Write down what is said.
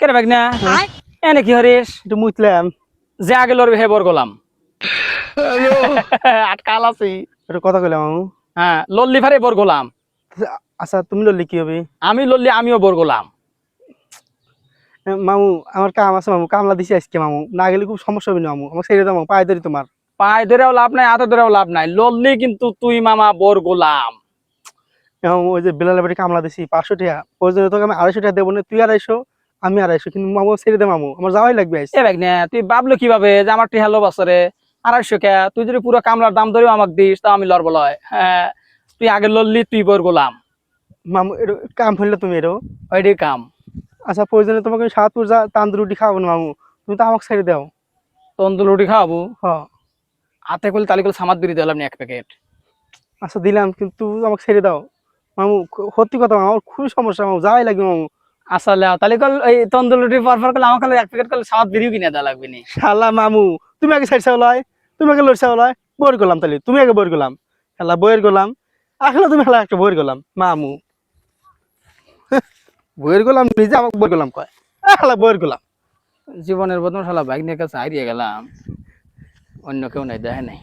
কে রে ভাগনা এনে কি হরিস একটু মুতলাম। যে আগে লড়বি হে বর গোলাম আটকাল আছি একটু কথা কইলাম মামু। হ্যাঁ লল্লি ফারে বর গোলাম আচ্ছা তুমি লড়লে কি হবে? আমি লল্লি আমিও বর গোলাম মামু আমার কাম আছে মামু, কামলা দিছি আজকে মামু, না গেলে খুব সমস্যা হবে না মামু, আমার ছেড়ে দাও মামু, পায়ে ধরি তোমার। পায়ে ধরেও লাভ নাই হাতে ধরেও লাভ নাই লল্লি কিন্তু তুই মামা বর গোলাম মামু ওই যে বেলালের বাড়ি কামলা দিছি 500 টাকা, প্রয়োজনে তোকে আমি 250 টাকা দেবো না, তুই 250 আমি 250, কিন্তু মামু ছেড়ে দে মামু, আমার যাওয়াই লাগবে আজ। এ ভাগনা তুই ভাবলো কিভাবে যে আমার টি হ্যালো বছরে 250 কে তুই যদি পুরো কামলার দাম ধরেও আমাকে দিস তা আমি লড়বো লয় হ্যাঁ তুই আগে লড়লি তুই বর গোলাম মামু এটা কাম ফেললে তুমি এরো। ওইটি কাম আচ্ছা প্রয়োজনে তোমাকে আমি সাতপুর যা তান্দুর রুটি খাওয়াবো না মামু, তুমি তো আমাকে ছেড়ে দাও। তন্দুর রুটি খাওয়াবো হ হাতে করলে তালি করে সামাদ বিড়ি দিলাম 1 প্যাকেট আচ্ছা দিলাম, কিন্তু আমাকে ছেড়ে দাও মামু, সত্যি কথা মামু, আমার খুবই সমস্যা মামু, যাওয়াই লাগবে মামু। আসলে তালি কল এই তন্দুর রুটি পরপর করলে আমার কাছে 1 প্যাকেট করলে সামাদ বিড়িও কিনে দেওয়া লাগবে নি শালা মামু, তুমি আগে সাইড চাওলাই, তুমি আগে লড় চাওলাই, বইয়ের গোলাম, তাহলে তুমি আগে বইয়ের গোলাম, খেলা বইয়ের গোলাম, আসলে তুমি খেলা একটা বইয়ের গোলাম মামু। বইয়ের গোলাম নিজে আমাকে বইয়ের গোলাম কয়, খেলা বইয়ের গোলাম। জীবনের প্রথম শালা বাইক নিয়ে কাছে হারিয়ে গেলাম অন্য কেউ নাই দেখে নাই